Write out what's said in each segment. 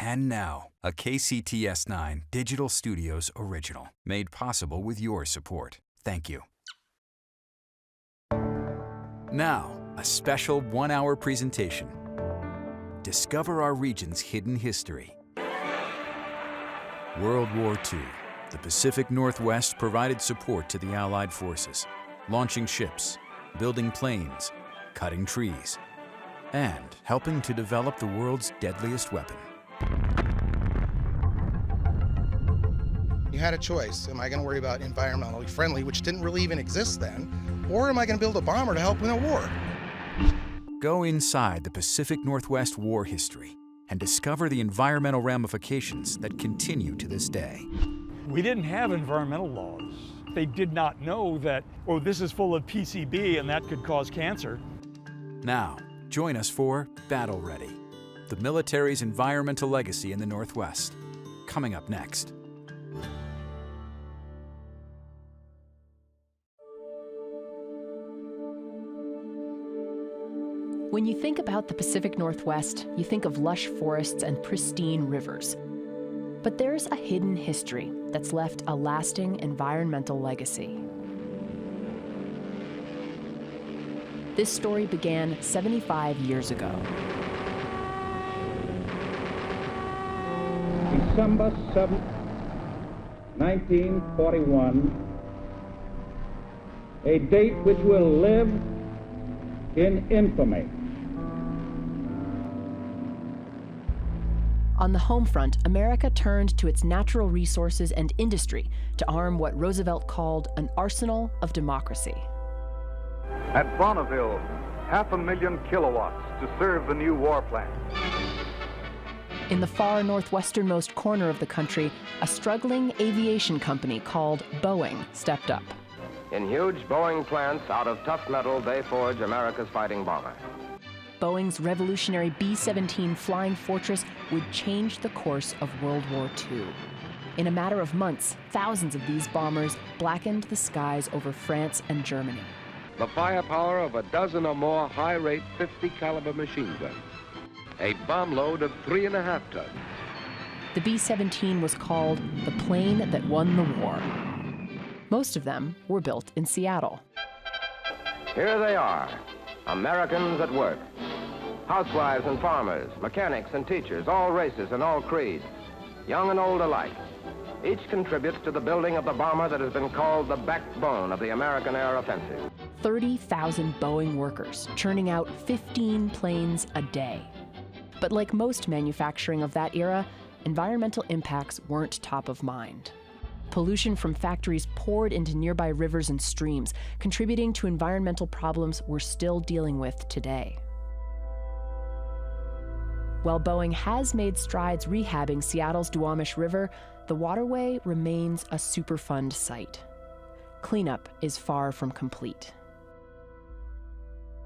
And now, a KCTS9 Digital Studios original, made possible with your support. Thank you. Now, a special one-hour presentation. Discover our region's hidden history. World War II. The Pacific Northwest provided support to the Allied forces, launching ships, building planes, cutting trees, and helping to develop the world's deadliest weapon. You had a choice. Am I going to worry about environmentally friendly, which didn't really even exist then, or am I going to build a bomber to help win a war? Go inside the Pacific Northwest war history and discover the environmental ramifications that continue to this day. We didn't have environmental laws. They did not know that, oh, this is full of PCB and that could cause cancer. Now, join us for Battle Ready, the military's environmental legacy in the Northwest. Coming up next. When you think about the Pacific Northwest, you think of lush forests and pristine rivers. But there's a hidden history that's left a lasting environmental legacy. This story began 75 years ago. December 7th, 1941, a date which will live in infamy. On the home front, America turned to its natural resources and industry to arm what Roosevelt called an arsenal of democracy. At Bonneville, 500,000 kilowatts to serve the new war plant. In the far northwesternmost corner of the country, a struggling aviation company called Boeing stepped up. In huge Boeing plants out of tough metal, they forge America's fighting bomber. Boeing's revolutionary B-17 Flying Fortress would change the course of World War II. In a matter of months, thousands of these bombers blackened the skies over France and Germany. The firepower of a dozen or more high-rate 50-caliber machine guns. A bomb load of 3.5 tons. The B-17 was called the plane that won the war. Most of them were built in Seattle. Here they are, Americans at work. Housewives and farmers, mechanics and teachers, all races and all creeds, young and old alike. Each contributes to the building of the bomber that has been called the backbone of the American air offensive. 30,000 Boeing workers churning out 15 planes a day. But like most manufacturing of that era, environmental impacts weren't top of mind. Pollution from factories poured into nearby rivers and streams, contributing to environmental problems we're still dealing with today. While Boeing has made strides rehabbing Seattle's Duwamish River, the waterway remains a Superfund site. Cleanup is far from complete.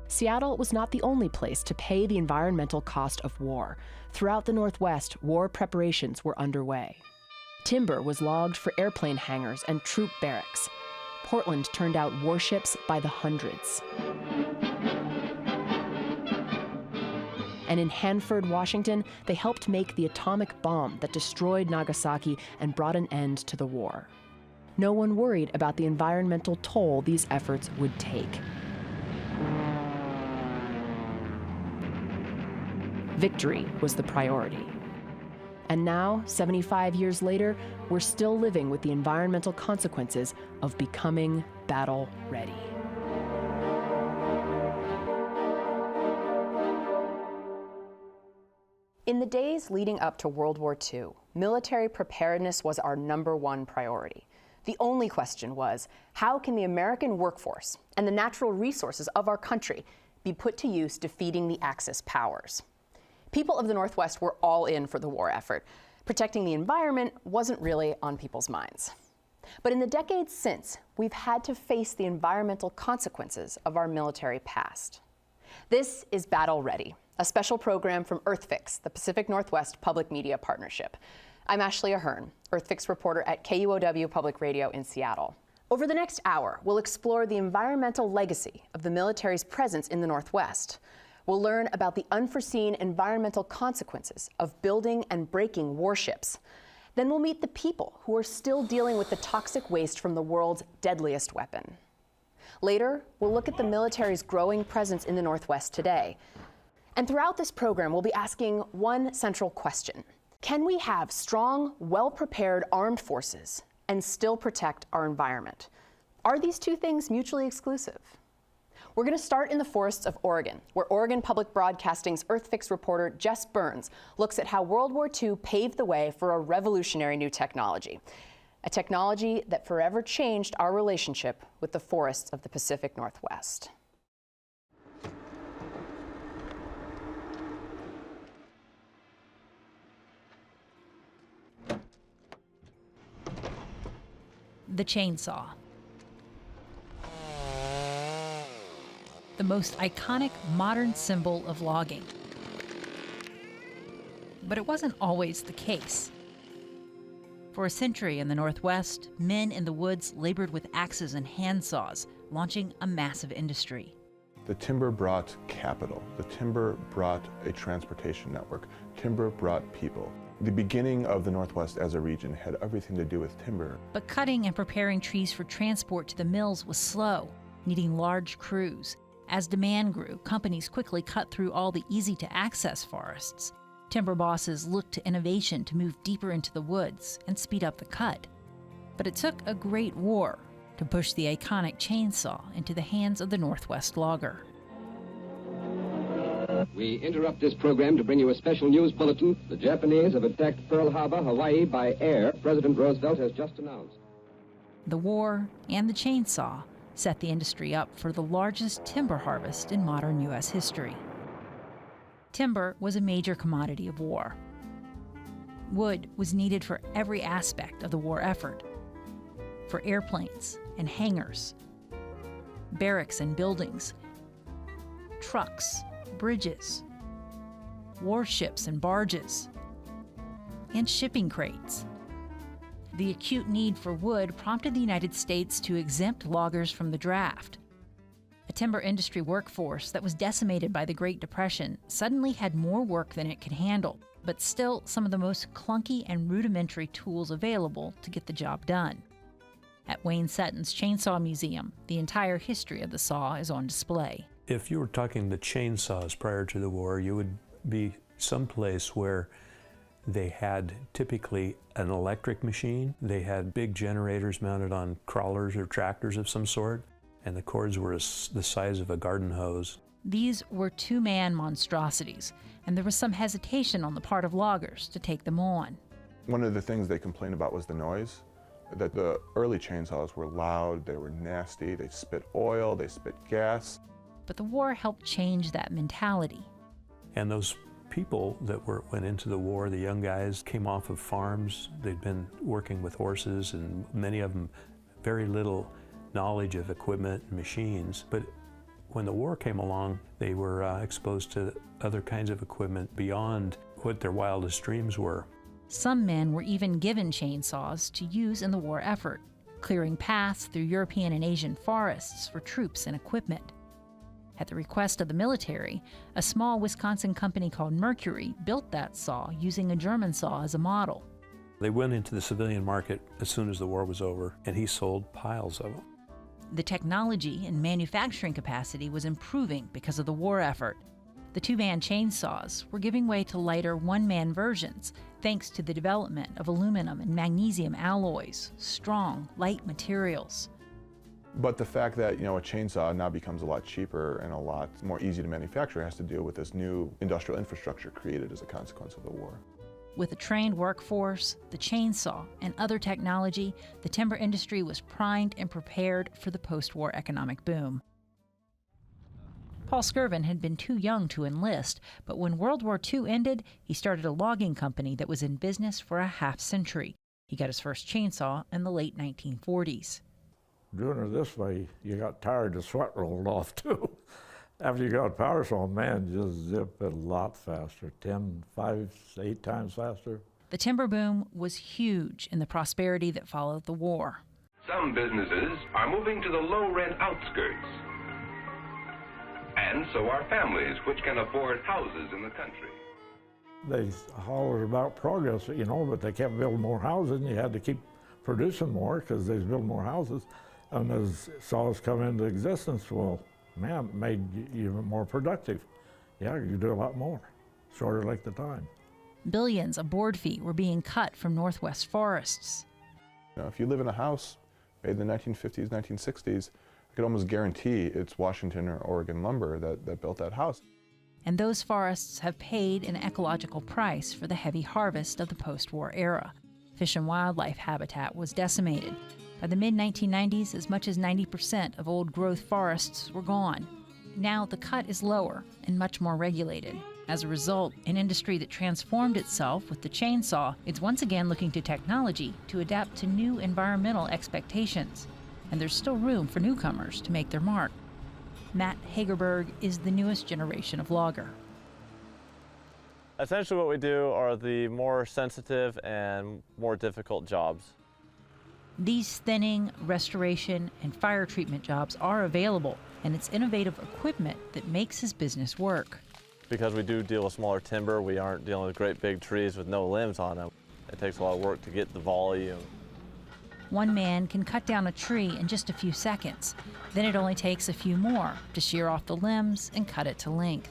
Seattle was not the only place to pay the environmental cost of war. Throughout the Northwest, war preparations were underway. Timber was logged for airplane hangars and troop barracks. Portland turned out warships by the hundreds. And in Hanford, Washington, they helped make the atomic bomb that destroyed Nagasaki and brought an end to the war. No one worried about the environmental toll these efforts would take. Victory was the priority. And now, 75 years later, we're still living with the environmental consequences of becoming battle ready. In the days leading up to World War II, military preparedness was our #1 priority. The only question was, how can the American workforce and the natural resources of our country be put to use defeating the Axis powers? People of the Northwest were all in for the war effort. Protecting the environment wasn't really on people's minds. But in the decades since, we've had to face the environmental consequences of our military past. This is Battle Ready, a special program from EarthFix, the Pacific Northwest Public Media Partnership. I'm Ashley Ahern, EarthFix reporter at KUOW Public Radio in Seattle. Over the next hour, we'll explore the environmental legacy of the military's presence in the Northwest. We'll learn about the unforeseen environmental consequences of building and breaking warships. Then we'll meet the people who are still dealing with the toxic waste from the world's deadliest weapon. Later, we'll look at the military's growing presence in the Northwest today. And throughout this program, we'll be asking one central question. Can we have strong, well-prepared armed forces and still protect our environment? Are these two things mutually exclusive? We're going to start in the forests of Oregon, where Oregon Public Broadcasting's EarthFix reporter Jess Burns looks at how World War II paved the way for a revolutionary new technology, a technology that forever changed our relationship with the forests of the Pacific Northwest. The chainsaw. The most iconic modern symbol of logging. But it wasn't always the case. For a century in the Northwest, men in the woods labored with axes and handsaws, launching a massive industry. The timber brought capital. The timber brought a transportation network. Timber brought people. The beginning of the Northwest as a region had everything to do with timber. But cutting and preparing trees for transport to the mills was slow, needing large crews. As demand grew, companies quickly cut through all the easy-to-access forests. Timber bosses looked to innovation to move deeper into the woods and speed up the cut. But it took a great war to push the iconic chainsaw into the hands of the Northwest logger. We interrupt this program to bring you a special news bulletin. The Japanese have attacked Pearl Harbor, Hawaii by air, President Roosevelt has just announced. The war and the chainsaw set the industry up for the largest timber harvest in modern U.S. history. Timber was a major commodity of war. Wood was needed for every aspect of the war effort, for airplanes and hangars, barracks and buildings, trucks, bridges, warships and barges, and shipping crates. The acute need for wood prompted the United States to exempt loggers from the draft. A timber industry workforce that was decimated by the Great Depression suddenly had more work than it could handle, but still some of the most clunky and rudimentary tools available to get the job done. At Wayne Sutton's Chainsaw Museum, the entire history of the saw is on display. If you were talking the chainsaws prior to the war, you would be someplace where they had typically an electric machine. They had big generators mounted on crawlers or tractors of some sort, and the cords were the size of a garden hose. These were two-man monstrosities, and there was some hesitation on the part of loggers to take them on. One of the things they complained about was the noise, that the early chainsaws were loud, they were nasty, they spit oil, they spit gas. But the war helped change that mentality. And those people that went into the war, the young guys, came off of farms. They'd been working with horses, and many of them very little knowledge of equipment and machines. But when the war came along, they were exposed to other kinds of equipment beyond what their wildest dreams were. Some men were even given chainsaws to use in the war effort, clearing paths through European and Asian forests for troops and equipment. At the request of the military, a small Wisconsin company called Mercury built that saw using a German saw as a model. They went into the civilian market as soon as the war was over, and he sold piles of them. The technology and manufacturing capacity was improving because of the war effort. The two-man chainsaws were giving way to lighter one-man versions, thanks to the development of aluminum and magnesium alloys, strong, light materials. But the fact that, a chainsaw now becomes a lot cheaper and a lot more easy to manufacture has to do with this new industrial infrastructure created as a consequence of the war. With a trained workforce, the chainsaw, and other technology, the timber industry was primed and prepared for the post-war economic boom. Paul Skirvin had been too young to enlist, but when World War II ended, he started a logging company that was in business for a half-century. He got his first chainsaw in the late 1940s. Doing it this way, you got tired, the sweat rolled off too. After you got a power saw, man, just zip it a lot faster, 10, 5, 8 times faster. The timber boom was huge in the prosperity that followed the war. Some businesses are moving to the low-rent outskirts. And so are families which can afford houses in the country. They hollered about progress, you know, but they kept building more houses, and you had to keep producing more because they was building more houses. And as saws come into existence, well, man, it made you even more productive. Yeah, you could do a lot more, shorter length of time. Billions of board feet were being cut from Northwest forests. You know, if you live in a house made in the 1950s, 1960s, I could almost guarantee it's Washington or Oregon lumber that built that house. And those forests have paid an ecological price for the heavy harvest of the post-war era. Fish and wildlife habitat was decimated. By the mid-1990s, as much as 90% of old-growth forests were gone. Now the cut is lower and much more regulated. As a result, an industry that transformed itself with the chainsaw is once again looking to technology to adapt to new environmental expectations. And there's still room for newcomers to make their mark. Matt Hagerberg is the newest generation of logger. Essentially what we do are the more sensitive and more difficult jobs. These thinning, restoration, and fire treatment jobs are available, and it's innovative equipment that makes his business work. Because we do deal with smaller timber, we aren't dealing with great big trees with no limbs on them. It takes a lot of work to get the volume. One man can cut down a tree in just a few seconds. Then it only takes a few more to shear off the limbs and cut it to length.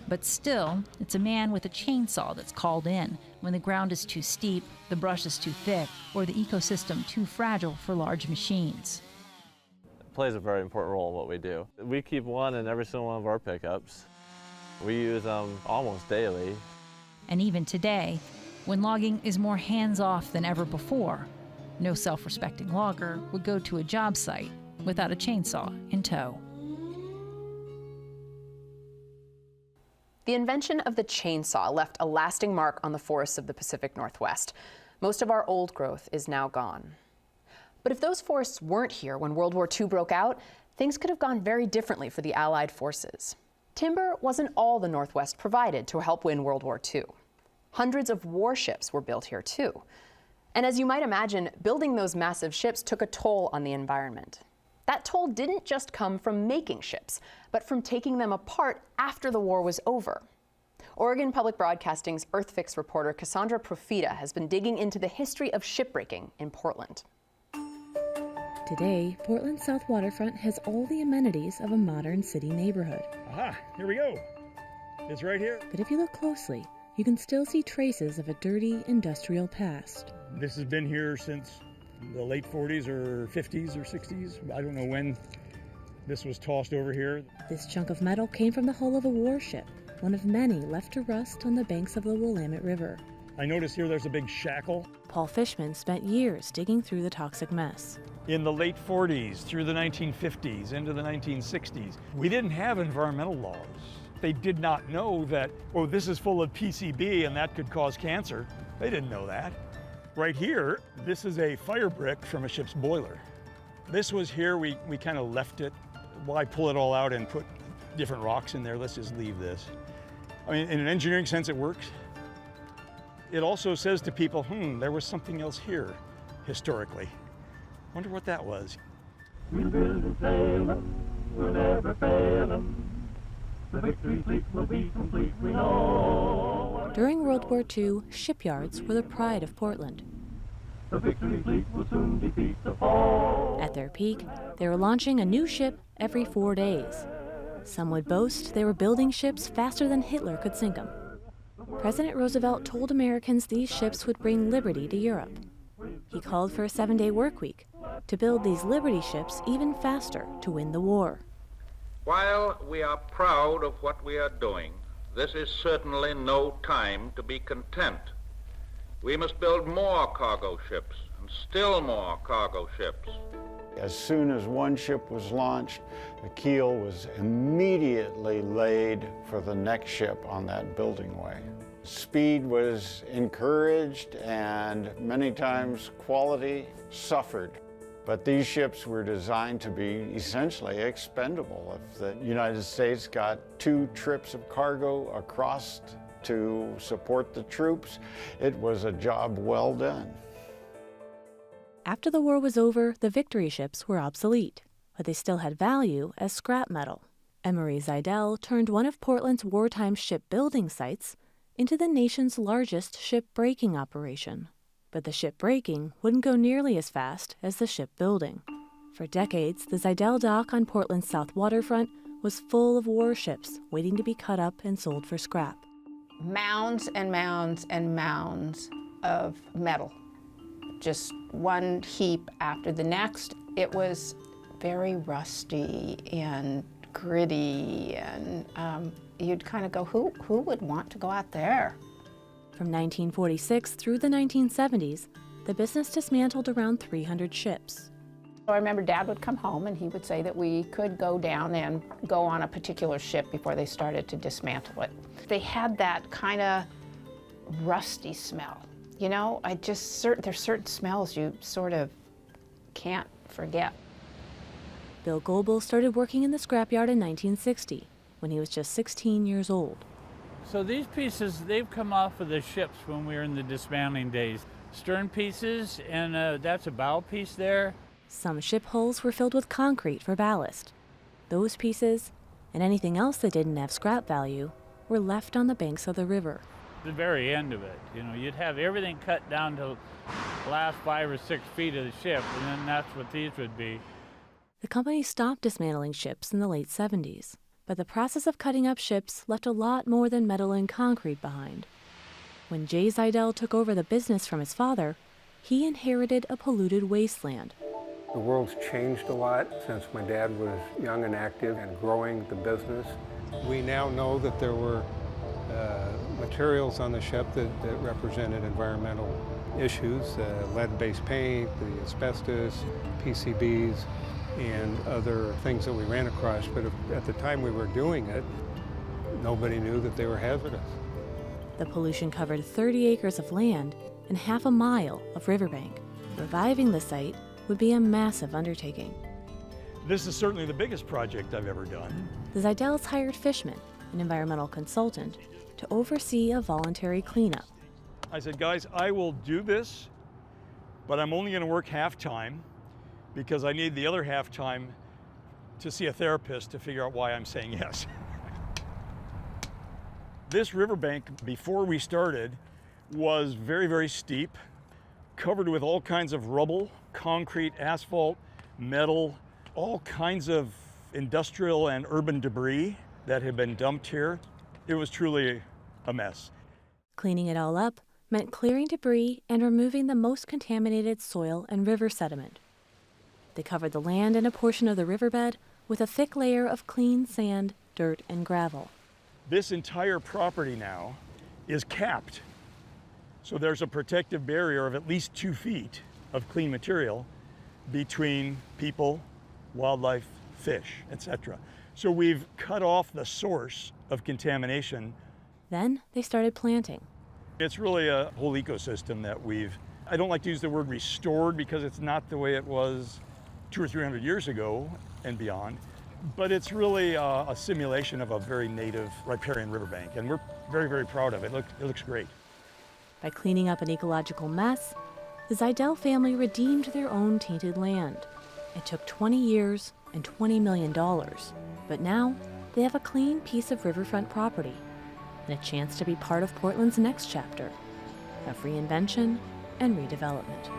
But still, it's a man with a chainsaw that's called in when the ground is too steep, the brush is too thick, or the ecosystem too fragile for large machines. It plays a very important role in what we do. We keep one in every single one of our pickups. We use them almost daily. And even today, when logging is more hands-off than ever before, no self-respecting logger would go to a job site without a chainsaw in tow. The invention of the chainsaw left a lasting mark on the forests of the Pacific Northwest. Most of our old growth is now gone. But if those forests weren't here when World War II broke out, things could have gone very differently for the Allied forces. Timber wasn't all the Northwest provided to help win World War II. Hundreds of warships were built here too. And as you might imagine, building those massive ships took a toll on the environment. That toll didn't just come from making ships, but from taking them apart after the war was over. Oregon Public Broadcasting's EarthFix reporter Cassandra Profita has been digging into the history of shipbreaking in Portland. Today, Portland's South Waterfront has all the amenities of a modern city neighborhood. Aha, here we go. It's right here. But if you look closely, you can still see traces of a dirty industrial past. This has been here since the late 40s or 50s or 60s. I don't know when this was tossed over here. This chunk of metal came from the hull of a warship, one of many left to rust on the banks of the Willamette River. I notice here there's a big shackle. Paul Fishman spent years digging through the toxic mess. In the late 40s, through the 1950s, into the 1960s, we didn't have environmental laws. They did not know that, oh, this is full of PCB and that could cause cancer. They didn't know that. Right here, this is a fire brick from a ship's boiler. This was here, we kind of left it. Well, I pull it all out and put different rocks in there. Let's just leave this. I mean, in an engineering sense, it works. It also says to people, there was something else here historically. Wonder what that was. We build and sail them, we'll never fail them. The victory fleet will be complete, we know. During World War II, shipyards were the pride of Portland. The victory fleet will soon defeat the foe. At their peak, they were launching a new ship every 4 days. Some would boast they were building ships faster than Hitler could sink them. President Roosevelt told Americans these ships would bring liberty to Europe. He called for a 7-day work week to build these Liberty ships even faster to win the war. While we are proud of what we are doing, this is certainly no time to be content. We must build more cargo ships and still more cargo ships. As soon as one ship was launched, the keel was immediately laid for the next ship on that building way. Speed was encouraged and many times quality suffered. But these ships were designed to be essentially expendable. If the United States got 2 trips of cargo across to support the troops, it was a job well done. After the war was over, the Victory ships were obsolete, but they still had value as scrap metal. Emery Zidell turned one of Portland's wartime shipbuilding sites into the nation's largest ship-breaking operation. But the ship-breaking wouldn't go nearly as fast as the shipbuilding. For decades, the Zidell dock on Portland's south waterfront was full of warships waiting to be cut up and sold for scrap. Mounds and mounds and mounds of metal. Just one heap after the next. It was very rusty and gritty, and you'd kind of go, who would want to go out there? From 1946 through the 1970s, the business dismantled around 300 ships. So I remember Dad would come home and he would say that we could go down and go on a particular ship before they started to dismantle it. They had that kind of rusty smell. You know, there's certain smells you sort of can't forget. Bill Goebel started working in the scrapyard in 1960, when he was just 16 years old. So these pieces, they've come off of the ships when we were in the dismantling days. Stern pieces, and that's a bow piece there. Some ship hulls were filled with concrete for ballast. Those pieces, and anything else that didn't have scrap value, were left on the banks of the river. The very end of it, you know, you'd have everything cut down to the last 5 or 6 feet of the ship, and then that's what these would be. The company stopped dismantling ships in the late 70s, but the process of cutting up ships left a lot more than metal and concrete behind. When Jay Zidell took over the business from his father, he inherited a polluted wasteland. The world's changed a lot since my dad was young and active and growing the business. We now know that there were materials on the ship that represented environmental issues, lead-based paint, the asbestos, PCBs, and other things that we ran across. But at the time we were doing it, nobody knew that they were hazardous. The pollution covered 30 acres of land and half a mile of riverbank. Reviving the site would be a massive undertaking. This is certainly the biggest project I've ever done. The Zidells hired Fishman, an environmental consultant, to oversee a voluntary cleanup. I said, guys, I will do this, but I'm only going to work half-time because I need the other half-time to see a therapist to figure out why I'm saying yes. This riverbank, before we started, was very, very steep, covered with all kinds of rubble, concrete, asphalt, metal, all kinds of industrial and urban debris that had been dumped here. It was truly a mess. Cleaning it all up meant clearing debris and removing the most contaminated soil and river sediment. They covered the land and a portion of the riverbed with a thick layer of clean sand, dirt, and gravel. This entire property now is capped. So there's a protective barrier of at least 2 feet of clean material between people, wildlife, fish, etc. So we've cut off the source of contamination. Then they started planting. It's really a whole ecosystem that I don't like to use the word restored because it's not the way it was 200 or 300 years ago and beyond, but it's really a simulation of a very native riparian riverbank, and we're very, very proud of it. It looks great. By cleaning up an ecological mess, the Zidell family redeemed their own tainted land. It took 20 years and $20 million, but now they have a clean piece of riverfront property and a chance to be part of Portland's next chapter of reinvention and redevelopment.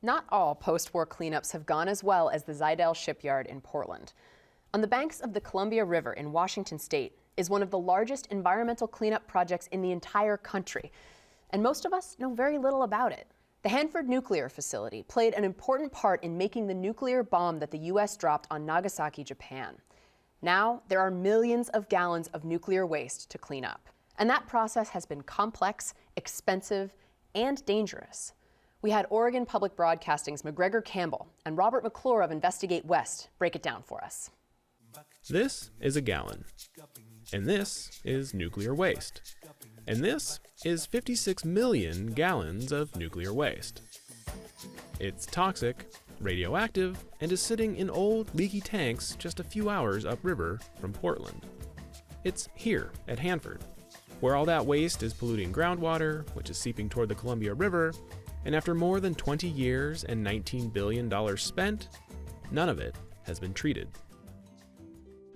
Not all post-war cleanups have gone as well as the Zidell Shipyard in Portland. On the banks of the Columbia River in Washington State is one of the largest environmental cleanup projects in the entire country, and most of us know very little about it. The Hanford Nuclear Facility played an important part in making the nuclear bomb that the U.S. dropped on Nagasaki, Japan. Now, there are millions of gallons of nuclear waste to clean up, and that process has been complex, expensive, and dangerous. We had Oregon Public Broadcasting's McGregor Campbell and Robert McClure of Investigate West break it down for us. This is a gallon, and this is nuclear waste, and this is 56 million gallons of nuclear waste. It's toxic, radioactive, and is sitting in old, leaky tanks just a few hours upriver from Portland. It's here at Hanford, where all that waste is polluting groundwater, which is seeping toward the Columbia River, and after more than 20 years and $19 billion spent, none of it has been treated.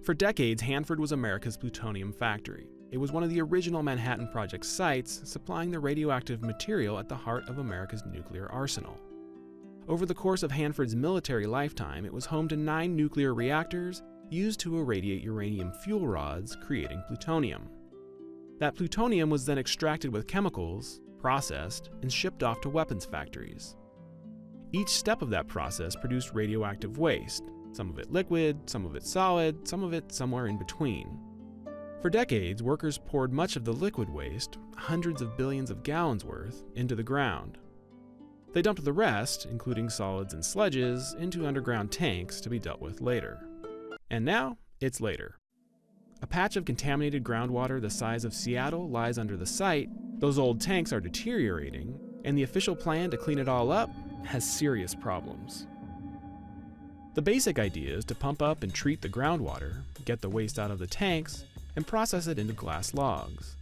For decades, Hanford was America's plutonium factory. It was one of the original Manhattan Project sites, supplying the radioactive material at the heart of America's nuclear arsenal. Over the course of Hanford's military lifetime, it was home to 9 nuclear reactors used to irradiate uranium fuel rods, creating plutonium. That plutonium was then extracted with chemicals, processed, and shipped off to weapons factories. Each step of that process produced radioactive waste, some of it liquid, some of it solid, some of it somewhere in between. For decades, workers poured much of the liquid waste, hundreds of billions of gallons worth, into the ground. They dumped the rest, including solids and sludges, into underground tanks to be dealt with later. And now, it's later. A patch of contaminated groundwater the size of Seattle lies under the site, those old tanks are deteriorating, and the official plan to clean it all up has serious problems. The basic idea is to pump up and treat the groundwater, get the waste out of the tanks, and process it into glass logs.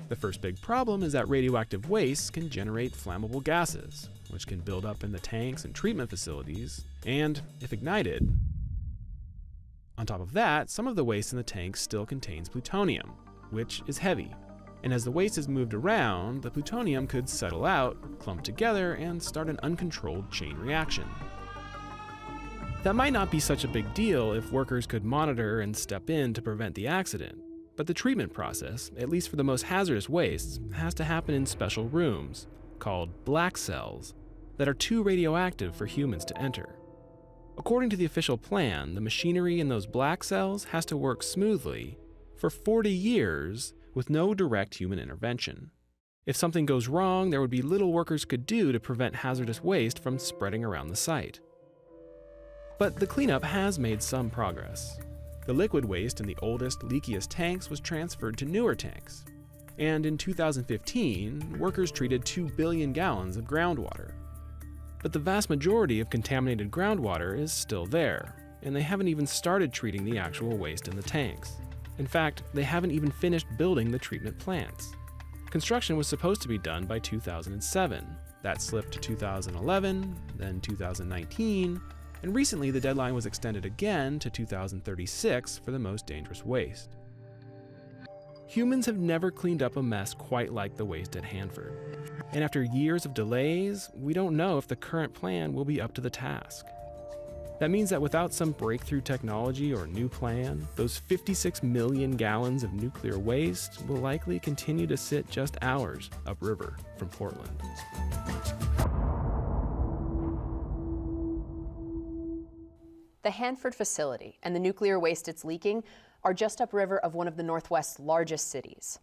The first big problem is that radioactive waste can generate flammable gases, which can build up in the tanks and treatment facilities, and, if ignited. On top of that, some of the waste in the tanks still contains plutonium, which is heavy. And as the waste is moved around, the plutonium could settle out, clump together, and start an uncontrolled chain reaction. That might not be such a big deal if workers could monitor and step in to prevent the accident, but the treatment process, at least for the most hazardous wastes, has to happen in special rooms, called black cells, that are too radioactive for humans to enter. According to the official plan, the machinery in those black cells has to work smoothly for 40 years with no direct human intervention. If something goes wrong, there would be little workers could do to prevent hazardous waste from spreading around the site. But the cleanup has made some progress. The liquid waste in the oldest, leakiest tanks was transferred to newer tanks. And in 2015, workers treated 2 billion gallons of groundwater. But the vast majority of contaminated groundwater is still there, and they haven't even started treating the actual waste in the tanks. In fact, they haven't even finished building the treatment plants. Construction was supposed to be done by 2007. That slipped to 2011, then 2019, and recently the deadline was extended again to 2036 for the most dangerous waste. Humans have never cleaned up a mess quite like the waste at Hanford. And after years of delays, we don't know if the current plan will be up to the task. That means that without some breakthrough technology or new plan, those 56 million gallons of nuclear waste will likely continue to sit just hours upriver from Portland. The Hanford facility and the nuclear waste it's leaking are just upriver of one of the Northwest's largest cities.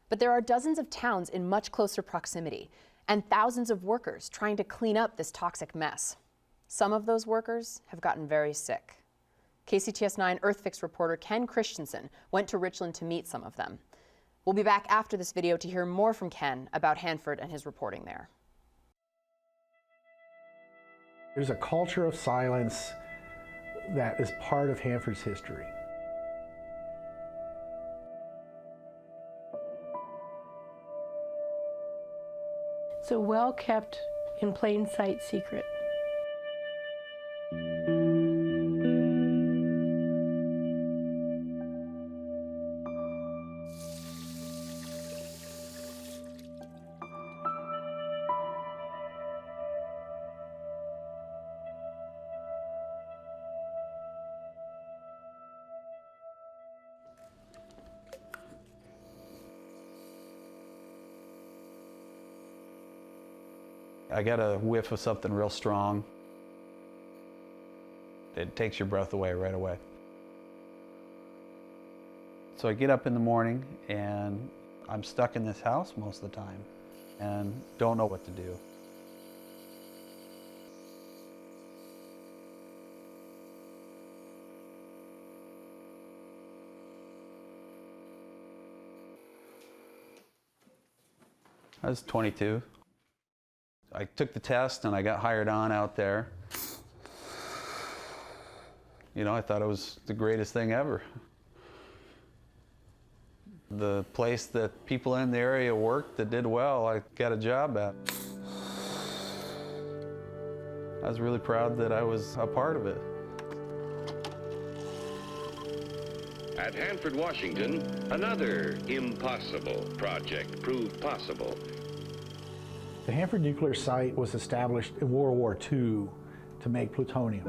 But there are dozens of towns in much closer proximity and thousands of workers trying to clean up this toxic mess. Some of those workers have gotten very sick. KCTS 9 EarthFix reporter Ken Christensen went to Richland to meet some of them. We'll be back after this video to hear more from Ken about Hanford and his reporting there. There's a culture of silence that is part of Hanford's history. It's a well-kept, in plain sight secret. I got a whiff of something real strong. It takes your breath away right away. So I get up in the morning and I'm stuck in this house most of the time and don't know what to do. I was 22. I took the test and I got hired on out there. You know, I thought it was the greatest thing ever. The place that people in the area worked that did well, I got a job at. I was really proud that I was a part of it. At Hanford, Washington, another impossible project proved possible. The Hanford nuclear site was established in World War II to make plutonium.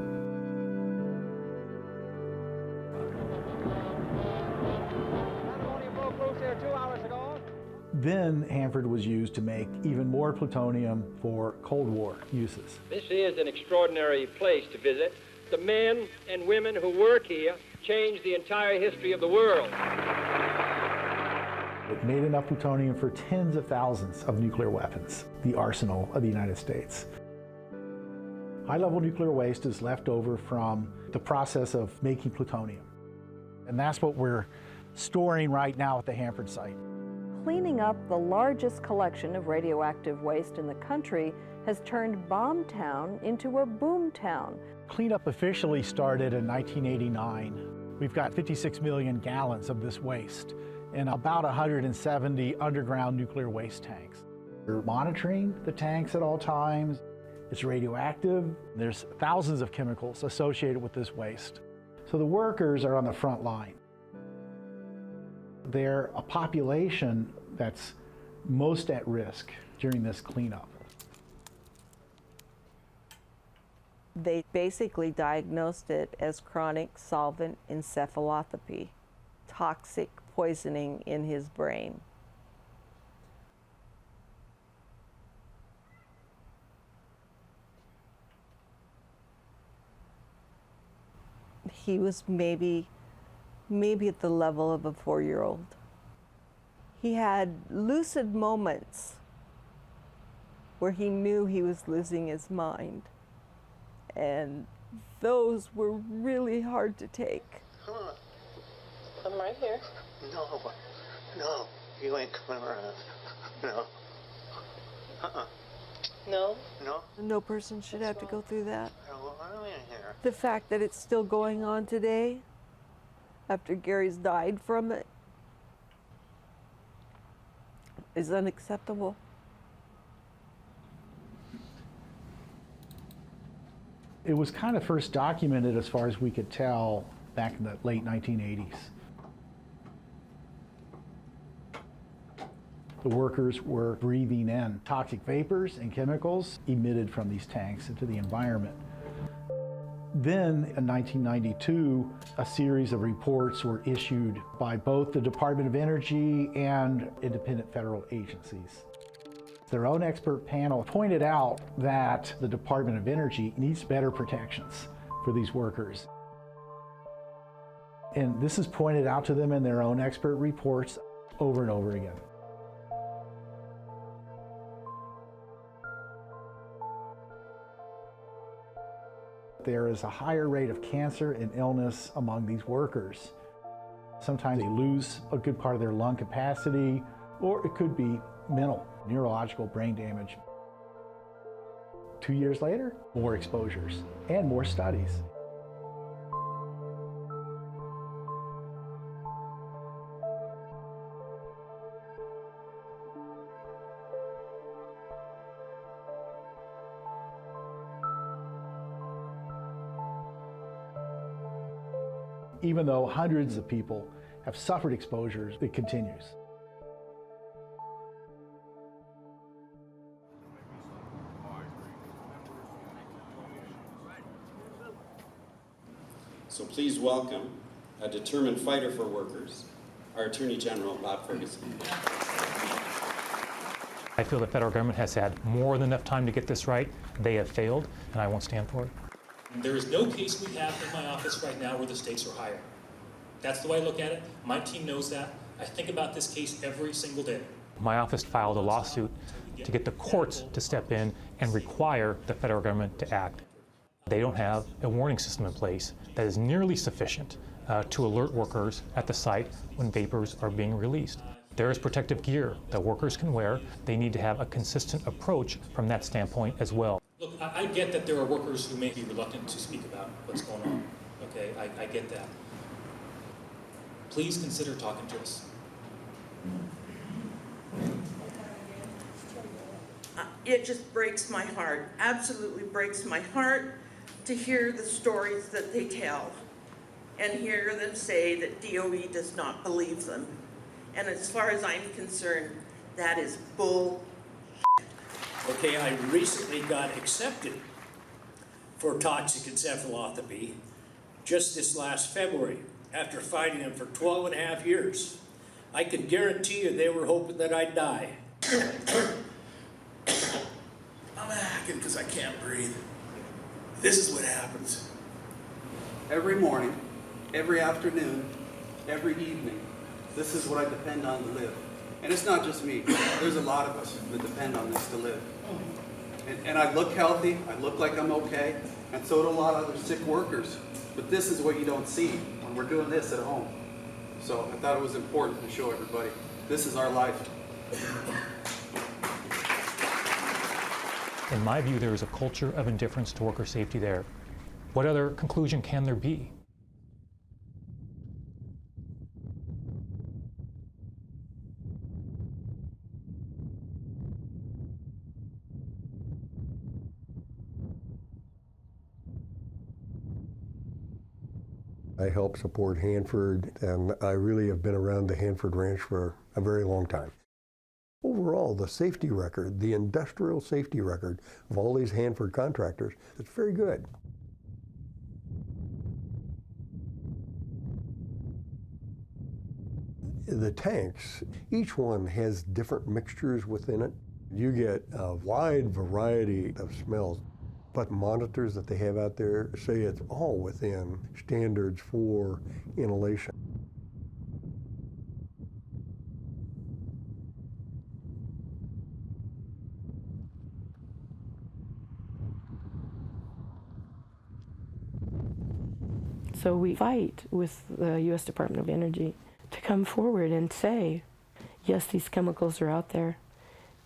Then Hanford was used to make even more plutonium for Cold War uses. This is an extraordinary place to visit. The men and women who work here changed the entire history of the world. It made enough plutonium for tens of thousands of nuclear weapons, the arsenal of the United States. High-level nuclear waste is left over from the process of making plutonium. And that's what we're storing right now at the Hanford site. Cleaning up the largest collection of radioactive waste in the country has turned Bomb Town into a boom town. Cleanup officially started in 1989. We've got 56 million gallons of this waste and about 170 underground nuclear waste tanks. We're monitoring the tanks at all times. It's radioactive. There's thousands of chemicals associated with this waste. So the workers are on the front line. They're a population that's most at risk during this cleanup. They basically diagnosed it as chronic solvent encephalopathy, toxic poisoning in his brain. He was maybe at the level of a 4-year-old. He had lucid moments where he knew he was losing his mind. And those were really hard to take. Come on. I'm right here. No, you ain't coming around. No. No? No? No person should have to go through that. What are we in here? The fact that it's still going on today, after Gary's died from it, is unacceptable. It was kind of first documented, as far as we could tell, back in the late 1980s. The workers were breathing in toxic vapors and chemicals emitted from these tanks into the environment. Then, in 1992, a series of reports were issued by both the Department of Energy and independent federal agencies. Their own expert panel pointed out that the Department of Energy needs better protections for these workers. And this is pointed out to them in their own expert reports over and over again. There is a higher rate of cancer and illness among these workers. Sometimes they lose a good part of their lung capacity, or it could be mental, neurological brain damage. 2 years later, more exposures and more studies. Even though hundreds of people have suffered exposures, it continues. So please welcome a determined fighter for workers, our Attorney General, Bob Ferguson. I feel the federal government has had more than enough time to get this right. They have failed, and I won't stand for it. There is no case we have in my office right now where the stakes are higher. That's the way I look at it. My team knows that. I think about this case every single day. My office filed a lawsuit to get the courts to step in and require the federal government to act. They don't have a warning system in place that is nearly sufficient to alert workers at the site when vapors are being released. There is protective gear that workers can wear. They need to have a consistent approach from that standpoint as well. Look, I get that there are workers who may be reluctant to speak about what's going on. Okay, I get that. Please consider talking to us. It just breaks my heart, absolutely breaks my heart to hear the stories that they tell. and hear them say that DOE does not believe them. And as far as I'm concerned, that is bull. Okay, I recently got accepted for toxic encephalopathy just this last February after fighting them for 12 and a half years. I can guarantee you they were hoping that I'd die. I'm hacking because I can't breathe. This is what happens. Every morning, every afternoon, every evening, this is what I depend on to live. And it's not just me. There's a lot of us that depend on this to live. And I look healthy, I look like I'm okay, and so do a lot of other sick workers. But this is what you don't see when we're doing this at home. So I thought it was important to show everybody, this is our life. In my view, there is a culture of indifference to worker safety there. What other conclusion can there be? I help support Hanford, and I really have been around the Hanford Ranch for a very long time. Overall, the safety record, the industrial safety record of all these Hanford contractors, it's very good. The tanks, each one has different mixtures within it. You get a wide variety of smells. But monitors that they have out there say it's all within standards for inhalation. So we fight with the U.S. Department of Energy to come forward and say, yes, these chemicals are out there,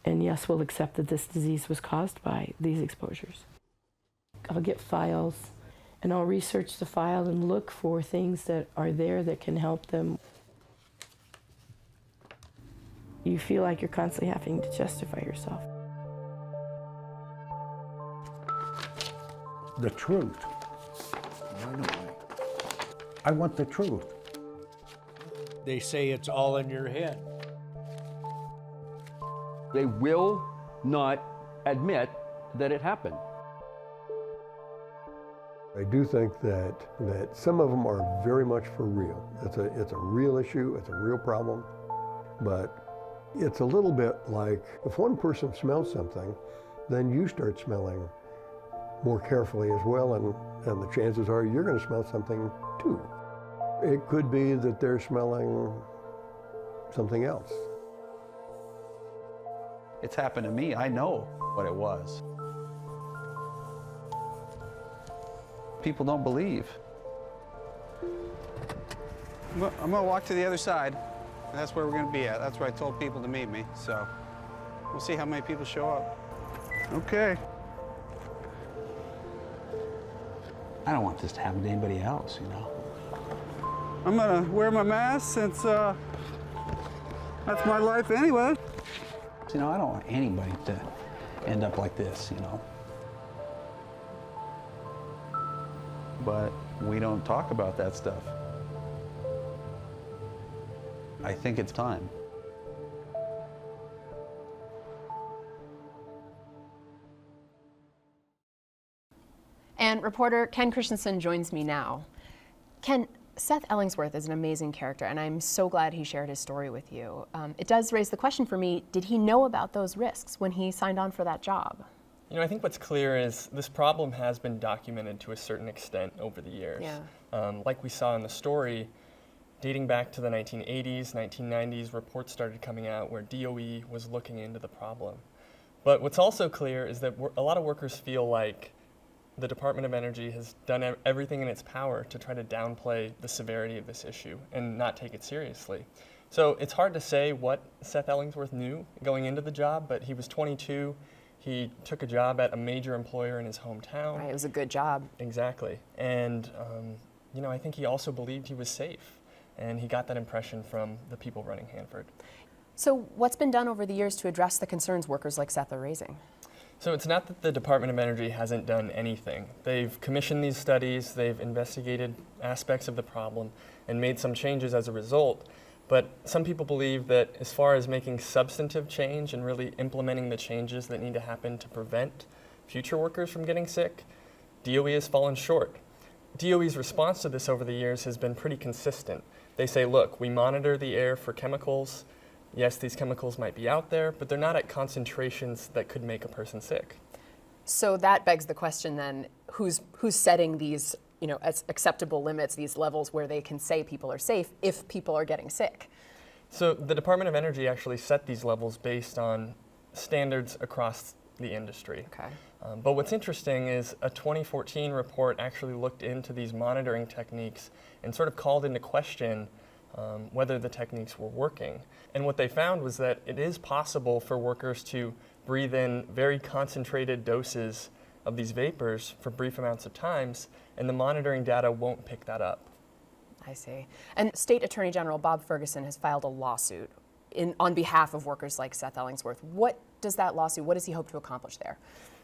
and yes, we'll accept that this disease was caused by these exposures. I'll get files, and I'll research the file and look for things that are there that can help them. You feel like you're constantly having to justify yourself. The truth. I want the truth. They say it's all in your head. They will not admit that it happened. I do think that some of them are very much for real. It's a real issue, it's a real problem, but it's a little bit like if one person smells something, then you start smelling more carefully as well, and the chances are you're going to smell something too. It could be that they're smelling something else. It's happened to me. I know what it was. People don't believe. I'm going to walk to the other side. That's where we're going to be at. That's where I told people to meet me. So we'll see how many people show up. Okay. I don't want this to happen to anybody else, you know. I'm going to wear my mask since that's my life anyway. You know, I don't want anybody to end up like this, you know. But we don't talk about that stuff. I think it's time. And reporter Ken Christensen joins me now. Ken, Seth Ellingsworth is an amazing character, and I'm so glad he shared his story with you. It does raise the question for me, did he know about those risks when he signed on for that job? You know, I think what's clear is this problem has been documented to a certain extent over the years. Yeah. Like we saw in the story, dating back to the 1980s, 1990s, reports started coming out where DOE was looking into the problem. But what's also clear is that a lot of workers feel like the Department of Energy has done everything in its power to try to downplay the severity of this issue and not take it seriously. So it's hard to say what Seth Ellingsworth knew going into the job, but he was 22. He took a job at a major employer in his hometown. Right, it was a good job. Exactly. And, you know, I think he also believed he was safe. And he got that impression from the people running Hanford. So what's been done over the years to address the concerns workers like Seth are raising? So it's not that the Department of Energy hasn't done anything. They've commissioned these studies, they've investigated aspects of the problem, and made some changes as a result. But some people believe that as far as making substantive change and really implementing the changes that need to happen to prevent future workers from getting sick, DOE has fallen short. DOE's response to this over the years has been pretty consistent. They say, look, we monitor the air for chemicals. Yes, these chemicals might be out there, but they're not at concentrations that could make a person sick. So that begs the question then, who's setting these, as acceptable limits, these levels where they can say people are safe if people are getting sick? So the Department of Energy actually set these levels based on standards across the industry. Okay. But what's interesting is a 2014 report actually looked into these monitoring techniques and sort of called into question whether the techniques were working. And what they found was that it is possible for workers to breathe in very concentrated doses of these vapors for brief amounts of times, and the monitoring data won't pick that up. I see. And State Attorney General Bob Ferguson has filed a lawsuit on behalf of workers like Seth Ellingsworth. What does he hope to accomplish there?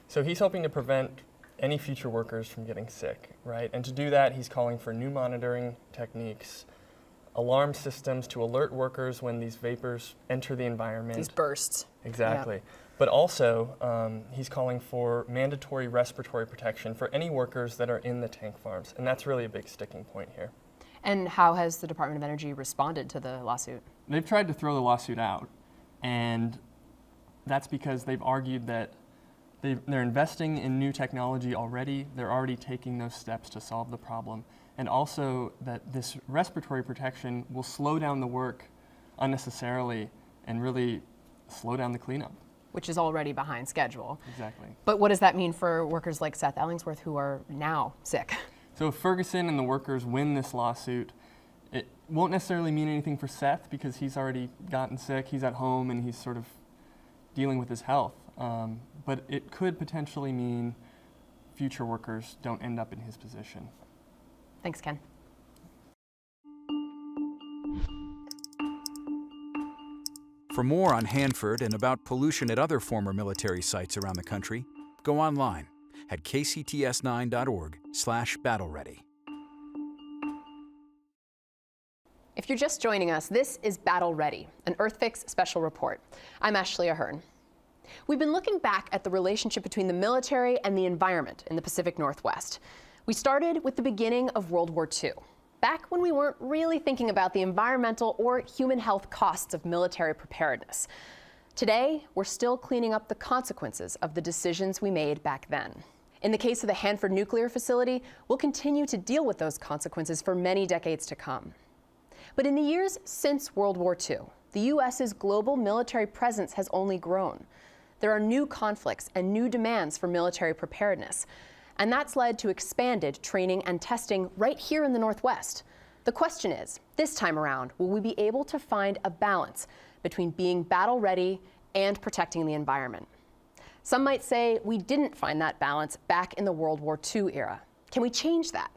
So he's hoping to prevent any future workers from getting sick, right? And to do that, he's calling for new monitoring techniques, alarm systems to alert workers when these vapors enter the environment. These bursts. Exactly. Yeah. But also, he's calling for mandatory respiratory protection for any workers that are in the tank farms. And that's really a big sticking point here. And how has the Department of Energy responded to the lawsuit? They've tried to throw the lawsuit out, and that's because they've argued that they're investing in new technology already. They're already taking those steps to solve the problem. And also that this respiratory protection will slow down the work unnecessarily and really slow down the cleanup. Which is already behind schedule. Exactly. But what does that mean for workers like Seth Ellingsworth who are now sick? So if Ferguson and the workers win this lawsuit, it won't necessarily mean anything for Seth because he's already gotten sick, he's at home, and he's sort of dealing with his health. But it could potentially mean future workers don't end up in his position. Thanks, Ken. For more on Hanford and about pollution at other former military sites around the country, go online at kcts9.org/battleready. If you're just joining us, this is Battle Ready, an EarthFix special report. I'm Ashley Ahern. We've been looking back at the relationship between the military and the environment in the Pacific Northwest. We started with the beginning of World War II, back when we weren't really thinking about the environmental or human health costs of military preparedness. Today, we're still cleaning up the consequences of the decisions we made back then. In the case of the Hanford nuclear facility, we'll continue to deal with those consequences for many decades to come. But in the years since World War II, the U.S.'s global military presence has only grown. There are new conflicts and new demands for military preparedness, and that's led to expanded training and testing right here in the Northwest. The question is, this time around, will we be able to find a balance between being battle ready and protecting the environment? Some might say we didn't find that balance back in the World War II era. Can we change that?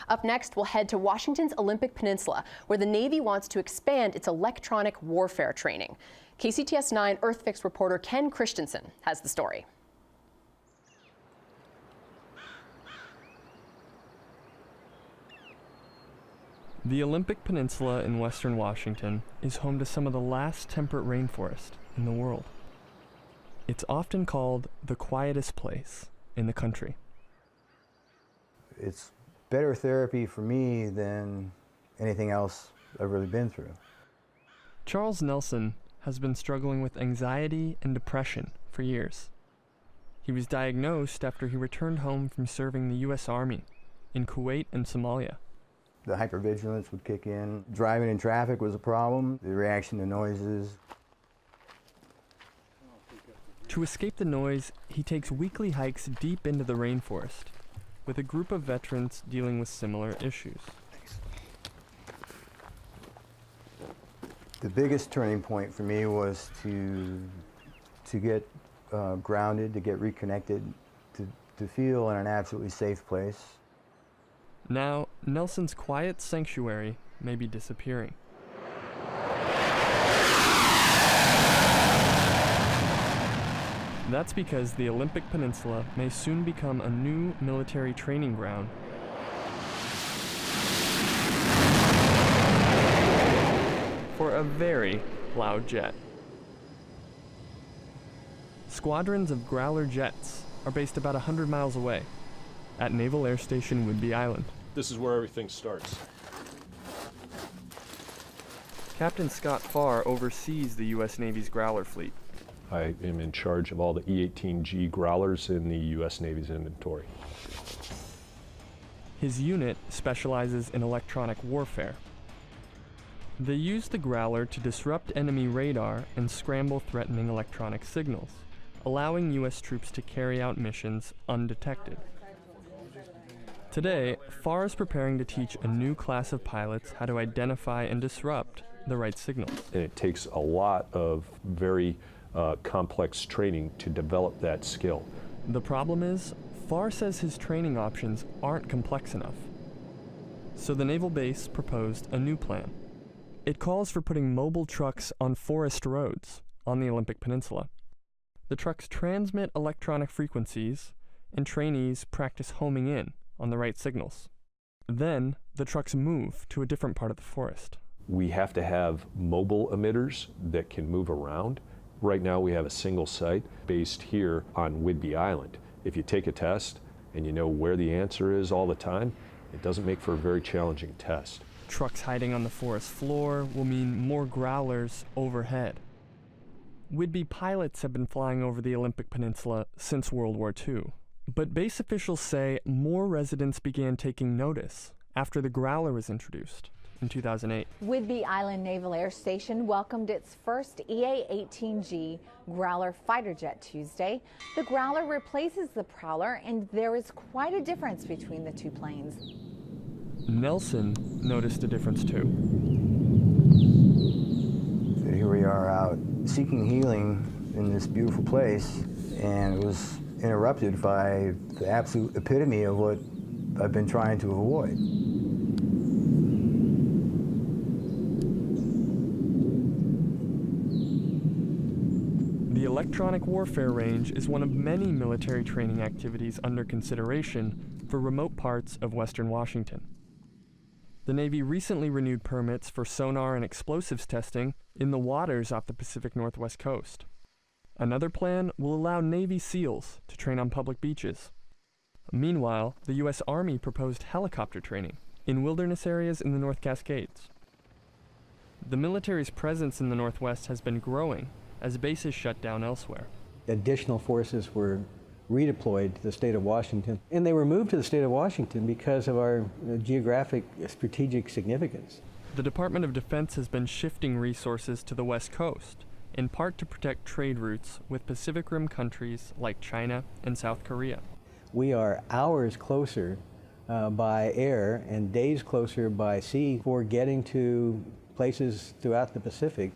Up next, we'll head to Washington's Olympic Peninsula, where the Navy wants to expand its electronic warfare training. KCTS 9 EarthFix reporter Ken Christensen has the story. The Olympic Peninsula in western Washington is home to some of the last temperate rainforest in the world. It's often called the quietest place in the country. It's better therapy for me than anything else I've really been through. Charles Nelson has been struggling with anxiety and depression for years. He was diagnosed after he returned home from serving the U.S. Army in Kuwait and Somalia. The hypervigilance would kick in. Driving in traffic was a problem, the reaction to noises. To escape the noise, he takes weekly hikes deep into the rainforest with a group of veterans dealing with similar issues. The biggest turning point for me was to get grounded, to get reconnected, to feel in an absolutely safe place. Now, Nelson's quiet sanctuary may be disappearing. That's because the Olympic Peninsula may soon become a new military training ground for a very loud jet. Squadrons of Growler jets are based about 100 miles away at Naval Air Station Whidbey Island. This is where everything starts. Captain Scott Farr oversees the U.S. Navy's Growler fleet. I am in charge of all the E-18G Growlers in the U.S. Navy's inventory. His unit specializes in electronic warfare. They use the Growler to disrupt enemy radar and scramble threatening electronic signals, allowing U.S. troops to carry out missions undetected. Today, Farr is preparing to teach a new class of pilots how to identify and disrupt the right signals. And it takes a lot of very complex training to develop that skill. The problem is, Farr says his training options aren't complex enough. So the naval base proposed a new plan. It calls for putting mobile trucks on forest roads on the Olympic Peninsula. The trucks transmit electronic frequencies, and trainees practice homing in on the right signals. Then, the trucks move to a different part of the forest. We have to have mobile emitters that can move around. Right now we have a single site based here on Whidbey Island. If you take a test and you know where the answer is all the time, it doesn't make for a very challenging test. Trucks hiding on the forest floor will mean more Growlers overhead. Whidbey pilots have been flying over the Olympic Peninsula since World War II. But base officials say more residents began taking notice after the Growler was introduced in 2008. Whidbey Island Naval Air Station welcomed its first EA-18G Growler fighter jet Tuesday. The Growler replaces the Prowler, and there is quite a difference between the two planes. Nelson noticed a difference too. So here we are out seeking healing in this beautiful place, and it was interrupted by the absolute epitome of what I've been trying to avoid. The electronic warfare range is one of many military training activities under consideration for remote parts of western Washington. The Navy recently renewed permits for sonar and explosives testing in the waters off the Pacific Northwest coast. Another plan will allow Navy SEALs to train on public beaches. Meanwhile, the U.S. Army proposed helicopter training in wilderness areas in the North Cascades. The military's presence in the Northwest has been growing as bases shut down elsewhere. Additional forces were redeployed to the state of Washington, and they were moved to the state of Washington because of our geographic strategic significance. The Department of Defense has been shifting resources to the West Coast, in part to protect trade routes with Pacific Rim countries like China and South Korea. We are hours closer by air and days closer by sea for getting to places throughout the Pacific.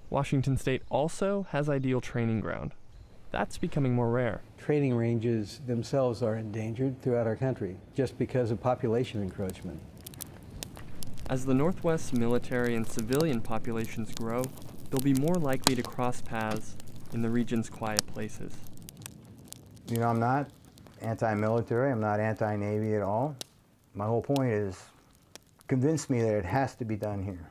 Washington State also has ideal training ground. That's becoming more rare. Training ranges themselves are endangered throughout our country just because of population encroachment. As the Northwest's military and civilian populations grow, they'll be more likely to cross paths in the region's quiet places. You know, I'm not anti-military, I'm not anti-Navy at all. My whole point is convince me that it has to be done here.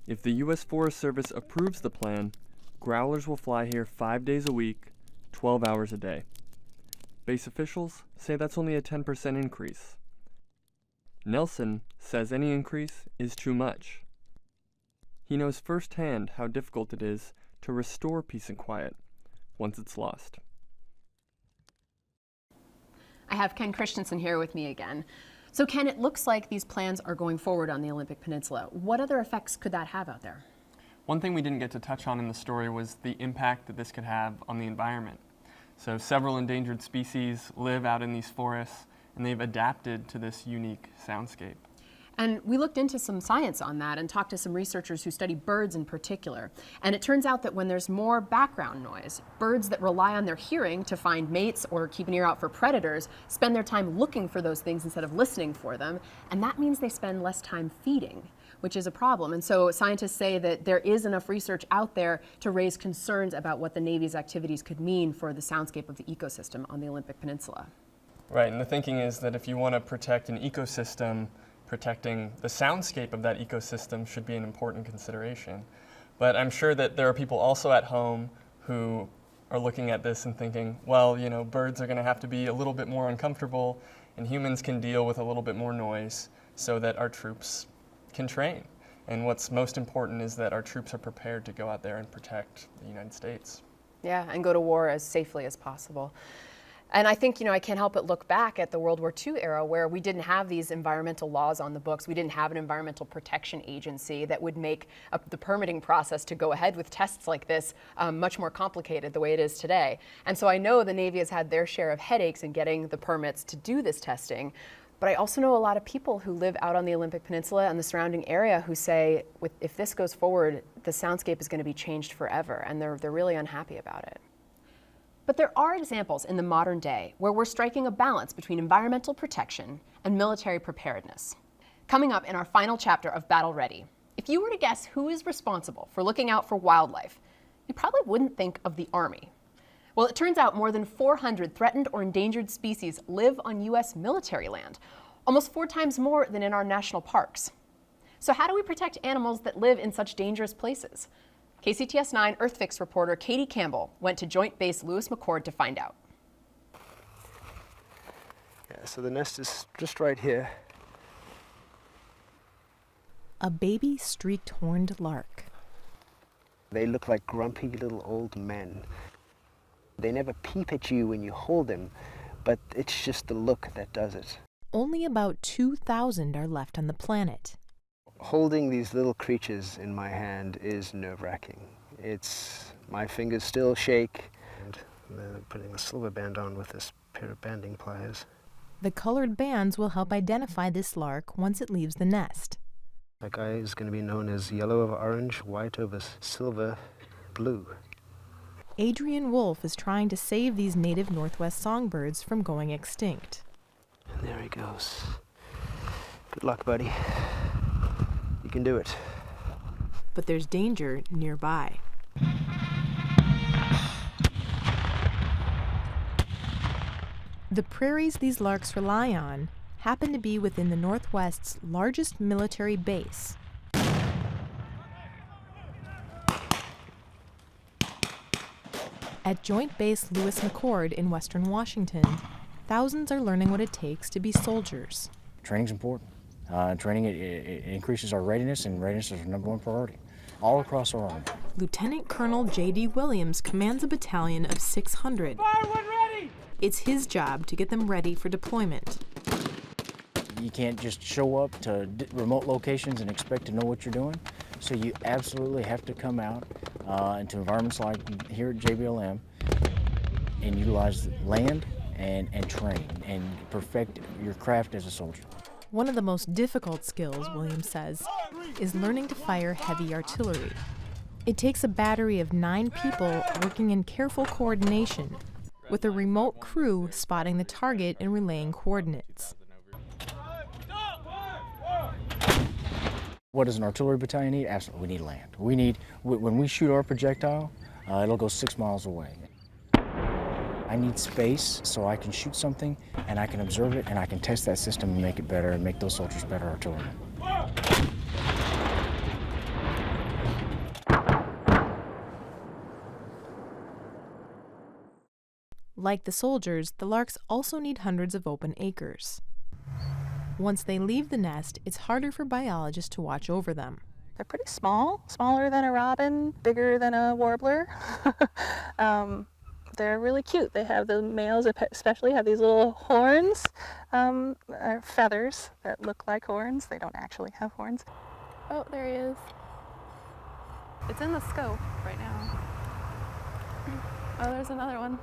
If the U.S. Forest Service approves the plan, Growlers will fly here 5 days a week, 12 hours a day. Base officials say that's only a 10% increase. Nelson says any increase is too much. He knows firsthand how difficult it is to restore peace and quiet once it's lost. I have Ken Christensen here with me again. So Ken, it looks like these plans are going forward on the Olympic Peninsula. What other effects could that have out there? One thing we didn't get to touch on in the story was the impact that this could have on the environment. So several endangered species live out in these forests, and they've adapted to this unique soundscape. And we looked into some science on that and talked to some researchers who study birds in particular. And it turns out that when there's more background noise, birds that rely on their hearing to find mates or keep an ear out for predators spend their time looking for those things instead of listening for them. And that means they spend less time feeding, which is a problem. And so scientists say that there is enough research out there to raise concerns about what the Navy's activities could mean for the soundscape of the ecosystem on the Olympic Peninsula. Right, and the thinking is that if you want to protect an ecosystem, protecting the soundscape of that ecosystem should be an important consideration. But I'm sure that there are people also at home who are looking at this and thinking, well, you know, birds are going to have to be a little bit more uncomfortable and humans can deal with a little bit more noise so that our troops can train. And what's most important is that our troops are prepared to go out there and protect the United States. Yeah, and go to war as safely as possible. And I think, I can't help but look back at the World War II era where we didn't have these environmental laws on the books. We didn't have an environmental protection agency that would make the permitting process to go ahead with tests like this much more complicated the way it is today. And so I know the Navy has had their share of headaches in getting the permits to do this testing. But I also know a lot of people who live out on the Olympic Peninsula and the surrounding area who say, if this goes forward, the soundscape is going to be changed forever, and they're really unhappy about it. But there are examples in the modern day where we're striking a balance between environmental protection and military preparedness. Coming up in our final chapter of Battle Ready, if you were to guess who is responsible for looking out for wildlife, you probably wouldn't think of the Army. Well, it turns out more than 400 threatened or endangered species live on U.S. military land, almost 4 times more than in our national parks. So how do we protect animals that live in such dangerous places? KCTS 9 EarthFix reporter Katie Campbell went to Joint Base Lewis McChord to find out. Yeah, so the nest is just right here. A baby streaked horned lark. They look like grumpy little old men. They never peep at you when you hold them, but it's just the look that does it. Only about 2,000 are left on the planet. Holding these little creatures in my hand is nerve-wracking. My fingers still shake, and then I'm putting a silver band on with this pair of banding pliers. The colored bands will help identify this lark once it leaves the nest. That guy is going to be known as yellow over orange, white over silver, blue. Adrian Wolf is trying to save these native Northwest songbirds from going extinct. And there he goes. Good luck, buddy. You can do it. But there's danger nearby. The prairies these larks rely on happen to be within the Northwest's largest military base. At Joint Base Lewis McChord in Western Washington, thousands are learning what it takes to be soldiers. Training's important. Training it increases our readiness, and readiness is our #1 priority, all across our army. Lieutenant Colonel J.D. Williams commands a battalion of 600. It's his job to get them ready for deployment. You can't just show up to remote locations and expect to know what you're doing, so you absolutely have to come out into environments like here at JBLM and utilize land and train and perfect your craft as a soldier. One of the most difficult skills, Williams says, is learning to fire heavy artillery. It takes a battery of 9 people working in careful coordination, with a remote crew spotting the target and relaying coordinates. What does an artillery battalion need? Absolutely, we need land. When we shoot our projectile, it'll go 6 miles away. I need space so I can shoot something and I can observe it and I can test that system and make it better and make those soldiers better artillerymen. Like the soldiers, the larks also need hundreds of open acres. Once they leave the nest, it's harder for biologists to watch over them. They're pretty small, smaller than a robin, bigger than a warbler. They're really cute. They have, the males especially have these little horns, or feathers that look like horns. They don't actually have horns. Oh, there he is. It's in the scope right now. Oh, there's another one.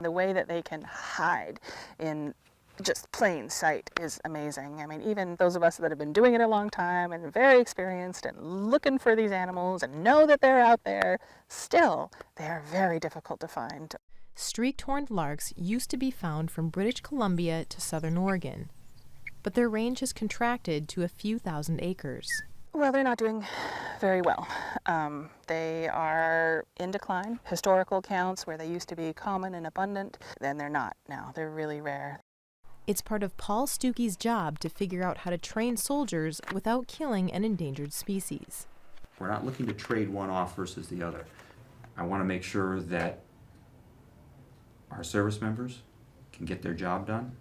The way that they can hide in just plain sight is amazing. I mean, even those of us that have been doing it a long time and very experienced and looking for these animals and know that they're out there, still, they are very difficult to find. Streaked horned larks used to be found from British Columbia to southern Oregon. but their range has contracted to a few thousand acres. Well, they're not doing very well. They are in decline. Historical counts where they used to be common and abundant, then they're not now. They're really rare. It's part of Paul Stuckey's job to figure out how to train soldiers without killing an endangered species. We're not looking to trade one off versus the other. I want to make sure that our service members can get their job done,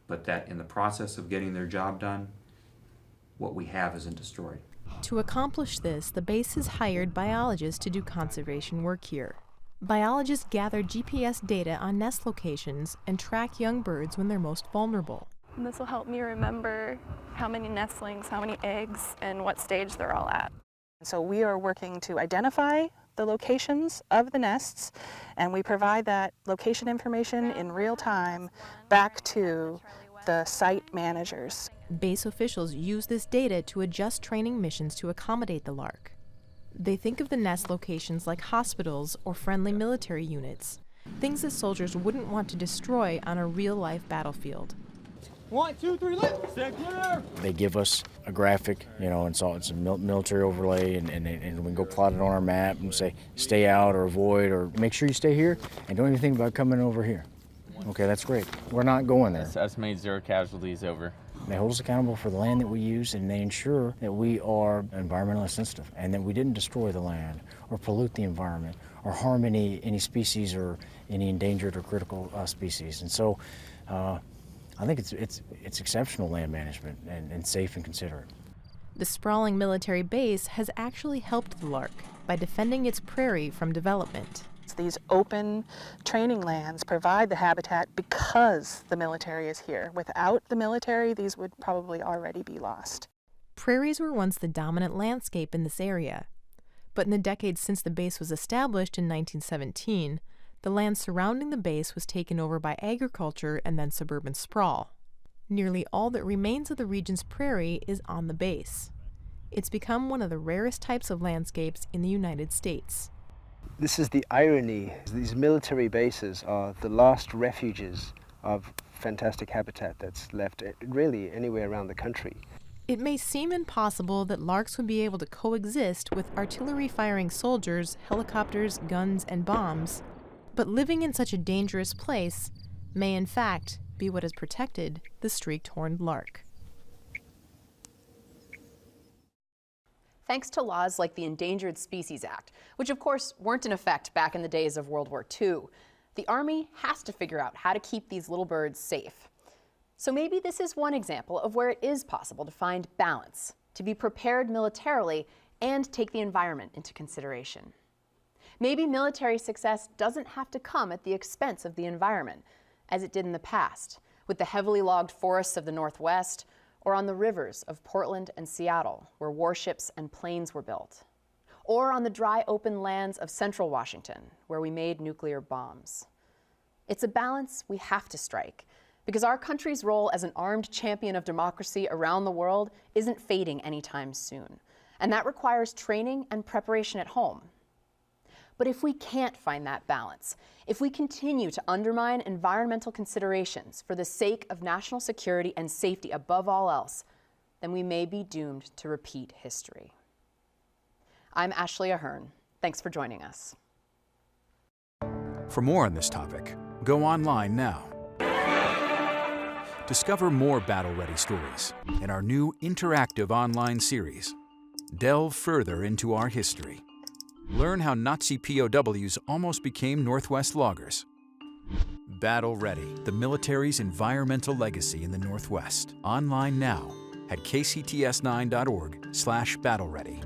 but that in the process of getting their job done, what we have isn't destroyed. To accomplish this, the base has hired biologists to do conservation work here. Biologists gather GPS data on nest locations and track young birds when they're most vulnerable. And this will help me remember how many nestlings, how many eggs, and what stage they're all at. So we are working to identify the locations of the nests, and we provide that location information in real time back to the site managers. Base officials use this data to adjust training missions to accommodate the lark. They think of the nest locations like hospitals or friendly military units, things that soldiers wouldn't want to destroy on a real-life battlefield. 1, 2, 3, lift! Stay clear! They give us a graphic, and so it's a military overlay, and we can go plot it on our map and say, stay out or avoid, or make sure you stay here, and don't even think about coming over here. Okay, that's great. We're not going there. That's made 0 casualties over. They hold us accountable for the land that we use, and they ensure that we are environmentally sensitive and that we didn't destroy the land or pollute the environment or harm any species or any endangered or critical species. And so I think it's exceptional land management and safe and considerate. The sprawling military base has actually helped the lark by defending its prairie from development. These open training lands provide the habitat because the military is here. Without the military, these would probably already be lost. Prairies were once the dominant landscape in this area, but in the decades since the base was established in 1917, the land surrounding the base was taken over by agriculture and then suburban sprawl. Nearly all that remains of the region's prairie is on the base. It's become one of the rarest types of landscapes in the United States. This is the irony. These military bases are the last refuges of fantastic habitat that's left really anywhere around the country. It may seem impossible that larks would be able to coexist with artillery-firing soldiers, helicopters, guns, and bombs, but living in such a dangerous place may in fact be what has protected the streaked-horned lark. Thanks to laws like the Endangered Species Act, which of course weren't in effect back in the days of World War II, the Army has to figure out how to keep these little birds safe. So maybe this is one example of where it is possible to find balance, to be prepared militarily and take the environment into consideration. Maybe military success doesn't have to come at the expense of the environment, as it did in the past, with the heavily logged forests of the Northwest, or on the rivers of Portland and Seattle, where warships and planes were built, or on the dry open lands of central Washington, where we made nuclear bombs. It's a balance we have to strike, because our country's role as an armed champion of democracy around the world isn't fading anytime soon, and that requires training and preparation at home. But if we can't find that balance, if we continue to undermine environmental considerations for the sake of national security and safety above all else, then we may be doomed to repeat history. I'm Ashley Ahern. Thanks for joining us. For more on this topic, go online now. Discover more battle-ready stories in our new interactive online series. Delve further into our history. Learn how Nazi POWs almost became Northwest loggers. Battle Ready, the military's environmental legacy in the Northwest. Online now at kcts9.org/battleready.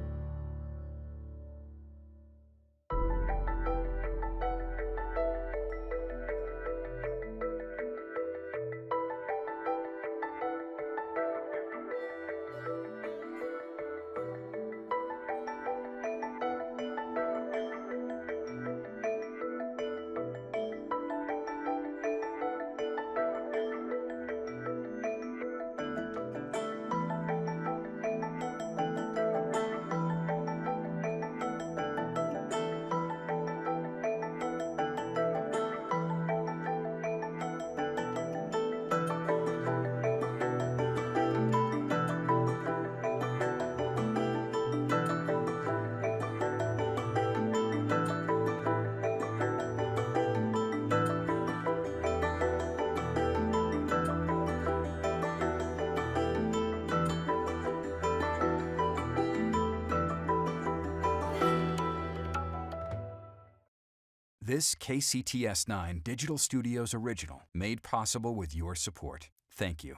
This KCTS 9 Digital Studios original, made possible with your support. Thank you.